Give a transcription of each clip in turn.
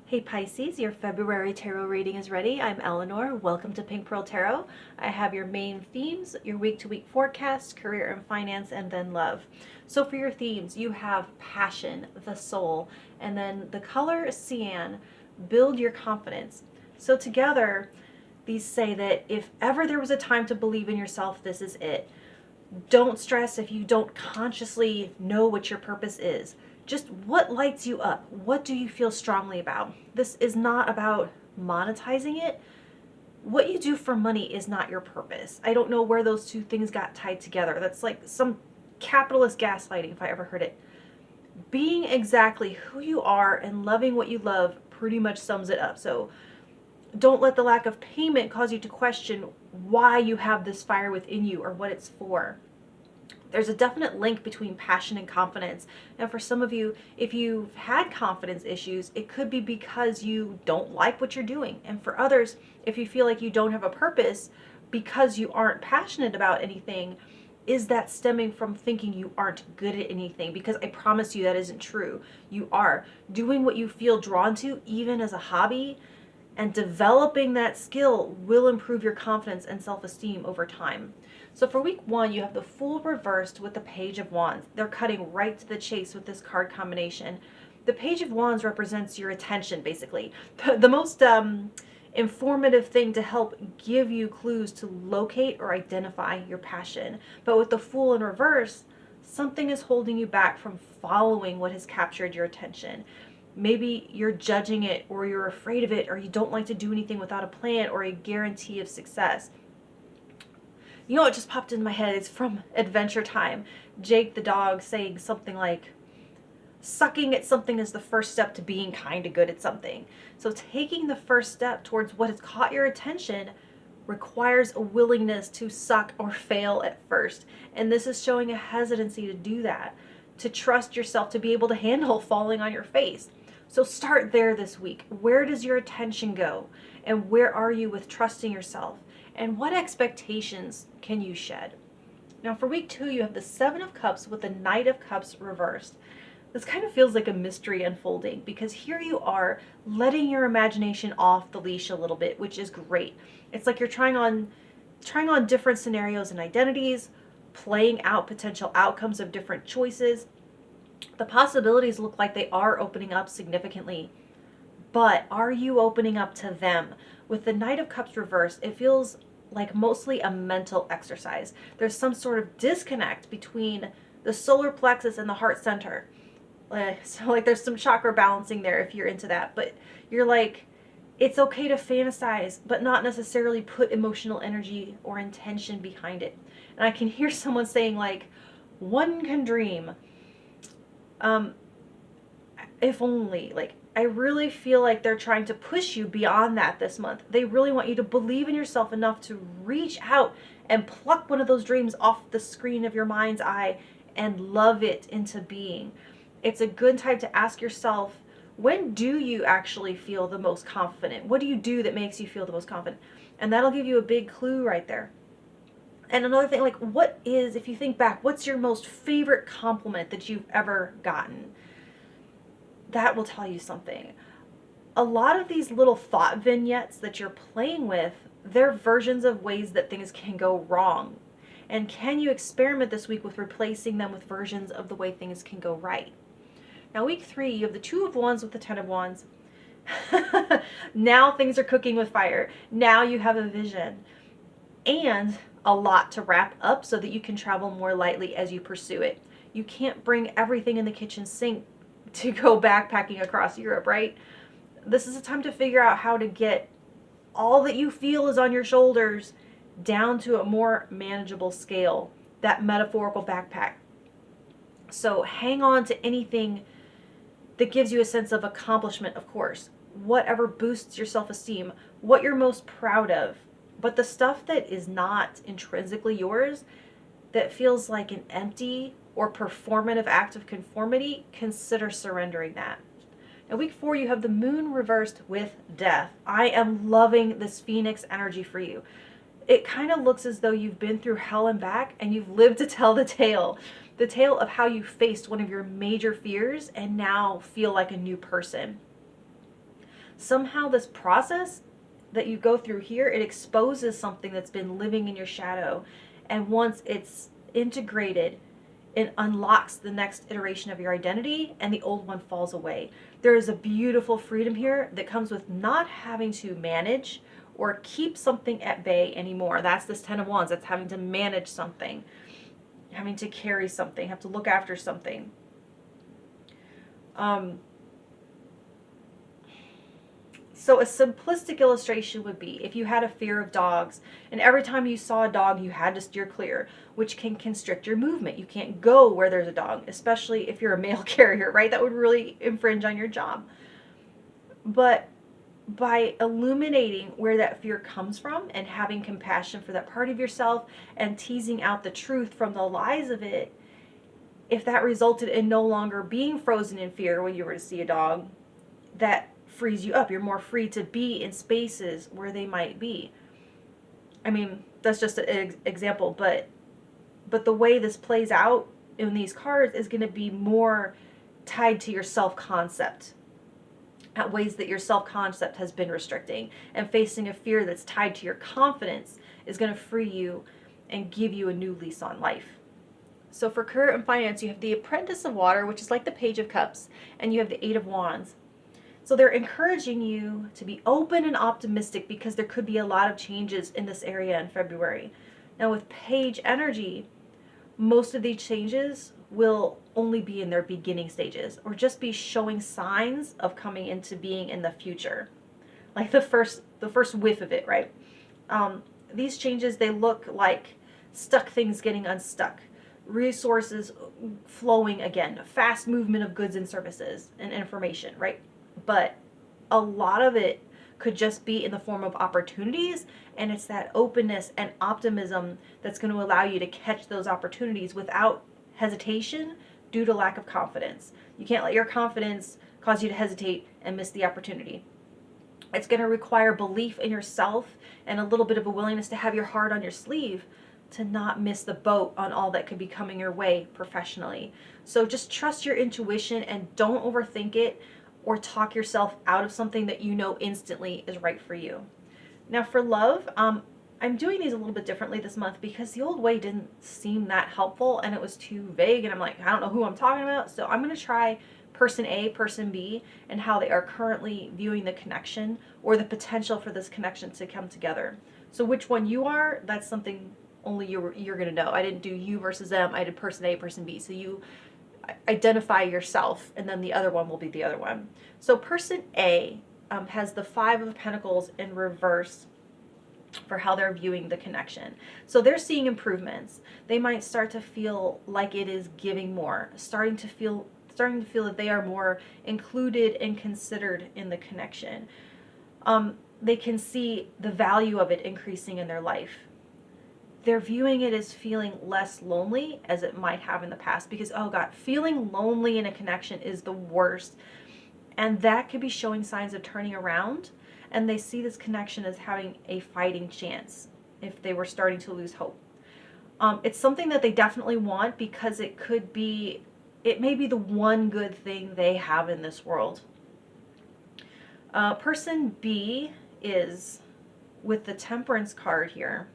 Hey Pisces, your February tarot reading is ready. I'm Eleanor. Welcome to Pink Pearl Tarot. I have your main themes, your week-to-week forecast, career and finance, and then love. So for your themes, you have passion, the soul, and then the color cyan, build your confidence. So together, these say that if ever there was a time to believe in yourself, this is it. Don't stress if you don't consciously know what your purpose is. Just what lights you up? What do you feel strongly about? This is not about monetizing it. What you do for money is not your purpose. I don't know where those two things got tied together. That's like some capitalist gaslighting if I ever heard it. Being exactly who you are and loving what you love pretty much sums it up. So don't let the lack of payment cause you to question why you have this fire within you or what it's for. There's a definite link between passion and confidence. And for some of you, if you've had confidence issues, it could be because you don't like what you're doing. And for others, if you feel like you don't have a purpose because you aren't passionate about anything, is that stemming from thinking you aren't good at anything? Because I promise you that isn't true. You are. Doing what you feel drawn to, even as a hobby, and developing that skill will improve your confidence and self-esteem over time. So for week one, you have the Fool reversed with the Page of Wands. They're cutting right to the chase with this card combination. The Page of Wands represents your attention, basically. The most informative thing to help give you clues to locate or identify your passion. But with the Fool in reverse, something is holding you back from following what has captured your attention. Maybe you're judging it, or you're afraid of it, or you don't like to do anything without a plan or a guarantee of success. You know what just popped into my head? It's from Adventure Time. Jake the dog saying something like, sucking at something is the first step to being kind of good at something. So taking the first step towards what has caught your attention requires a willingness to suck or fail at first. And this is showing a hesitancy to do that, to trust yourself to be able to handle falling on your face. So start there this week. Where does your attention go? And where are you with trusting yourself? And what expectations can you shed? Now for week two, you have the Seven of Cups with the Knight of Cups reversed. This kind of feels like a mystery unfolding, because here you are letting your imagination off the leash a little bit, which is great. It's like you're trying on different scenarios and identities, playing out potential outcomes of different choices. The possibilities look like they are opening up significantly, but are you opening up to them? With the Knight of Cups reversed, it feels like mostly a mental exercise. There's some sort of disconnect between the solar plexus and the heart center. So like there's some chakra balancing there if you're into that, but you're like, it's okay to fantasize, but not necessarily put emotional energy or intention behind it. And I can hear someone saying like, one can dream. If only, like, I really feel like they're trying to push you beyond that this month. They really want you to believe in yourself enough to reach out and pluck one of those dreams off the screen of your mind's eye and love it into being. It's a good time to ask yourself, when do you actually feel the most confident? What do you do that makes you feel the most confident? And that'll give you a big clue right there. And another thing, like, what is, if you think back, what's your most favorite compliment that you've ever gotten? That will tell you something. A lot of these little thought vignettes that you're playing with, they're versions of ways that things can go wrong. And can you experiment this week with replacing them with versions of the way things can go right? Now week three, you have the Two of Wands with the Ten of Wands. Now things are cooking with fire. Now you have a vision and a lot to wrap up so that you can travel more lightly as you pursue it. You can't bring everything in the kitchen sink to go backpacking across Europe, right? This is a time to figure out how to get all that you feel is on your shoulders down to a more manageable scale, that metaphorical backpack. So hang on to anything that gives you a sense of accomplishment, of course, whatever boosts your self-esteem, what you're most proud of. But the stuff that is not intrinsically yours, that feels like an empty or performative act of conformity, consider surrendering that. Now week four, you have the Moon reversed with Death. I am loving this Phoenix energy for you. It kind of looks as though you've been through hell and back and you've lived to tell the tale of how you faced one of your major fears and now feel like a new person. Somehow this process that you go through here, it exposes something that's been living in your shadow. And once it's integrated, it unlocks the next iteration of your identity and the old one falls away. There is a beautiful freedom here that comes with not having to manage or keep something at bay anymore. That's this 10 of Wands. That's having to manage something, having to carry something, have to look after something. So a simplistic illustration would be if you had a fear of dogs and every time you saw a dog you had to steer clear, which can constrict your movement. You can't go where there's a dog, especially if you're a mail carrier, right? That would really infringe on your job. But by illuminating where that fear comes from and having compassion for that part of yourself and teasing out the truth from the lies of it, if that resulted in no longer being frozen in fear when you were to see a dog, that frees you up. You're more free to be in spaces where they might be. I mean, that's just an example, but the way this plays out in these cards is going to be more tied to your self-concept, at ways that your self-concept has been restricting, and facing a fear that's tied to your confidence is going to free you and give you a new lease on life. So for career and finance, you have the Apprentice of Water, which is like the Page of Cups, and you have the Eight of Wands. So they're encouraging you to be open and optimistic because there could be a lot of changes in this area in February. Now with Page energy, most of these changes will only be in their beginning stages or just be showing signs of coming into being in the future. Like the first whiff of it, right? These changes, they look like stuck things getting unstuck, resources flowing again, fast movement of goods and services and information, right? But a lot of it could just be in the form of opportunities, and it's that openness and optimism that's going to allow you to catch those opportunities without hesitation due to lack of confidence. You can't let your confidence cause you to hesitate and miss the opportunity. It's going to require belief in yourself and a little bit of a willingness to have your heart on your sleeve to not miss the boat on all that could be coming your way professionally. So just trust your intuition and don't overthink it or talk yourself out of something that you know instantly is right for you. Now for love, I'm doing these a little bit differently this month because the old way didn't seem that helpful and it was too vague and I'm like, I don't know who I'm talking about. So I'm going to try person A, person B, and how they are currently viewing the connection or the potential for this connection to come together. So which one you are, that's something only you're going to know. I didn't do you versus them. I did person A, person B. So you identify yourself and then the other one will be the other one. So person A has the Five of Pentacles in reverse for how they're viewing the connection. So they're seeing improvements. They might start to feel like it is giving more, starting to feel that they are more included and considered in the connection. They can see the value of it increasing in their life. They're viewing it as feeling less lonely as it might have in the past because, oh God, feeling lonely in a connection is the worst. And that could be showing signs of turning around. And they see this connection as having a fighting chance if they were starting to lose hope. It's something that they definitely want because it may be the one good thing they have in this world. Person B is with the Temperance card here.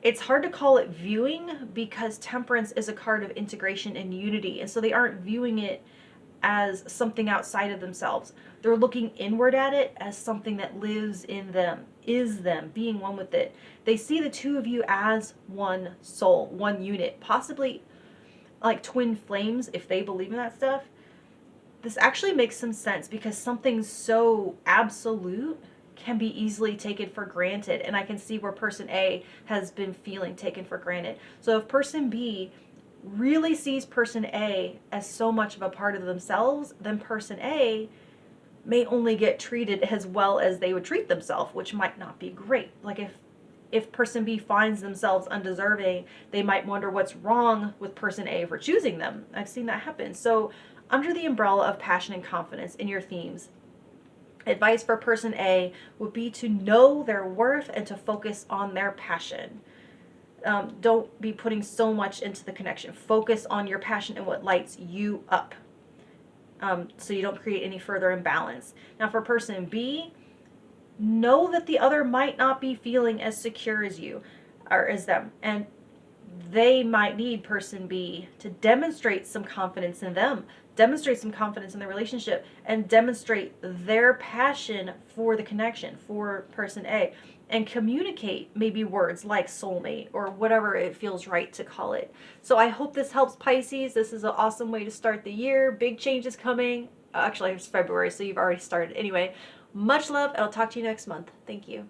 It's hard to call it viewing because Temperance is a card of integration and unity. And so they aren't viewing it as something outside of themselves. They're looking inward at it as something that lives in them, is them, being one with it. They see the two of you as one soul, one unit, possibly like twin flames if they believe in that stuff. This actually makes some sense because something so absolute can be easily taken for granted. And I can see where person A has been feeling taken for granted. So if person B really sees person A as so much of a part of themselves, then person A may only get treated as well as they would treat themselves, which might not be great. Like if person B finds themselves undeserving, they might wonder what's wrong with person A for choosing them. I've seen that happen. So under the umbrella of passion and confidence in your themes, advice for person A would be to know their worth and to focus on their passion. Don't be putting so much into the connection. Focus on your passion and what lights you up. so you don't create any further imbalance. Now for person B, know that the other might not be feeling as secure as you or as them, and they might need person B to demonstrate some confidence in them, demonstrate some confidence in the relationship, and demonstrate their passion for the connection for person A, and communicate maybe words like soulmate or whatever it feels right to call it. So I hope this helps, Pisces. This is an awesome way to start the year. Big changes coming. Actually, it's February, so you've already started. Anyway, much love, and I'll talk to you next month. Thank you.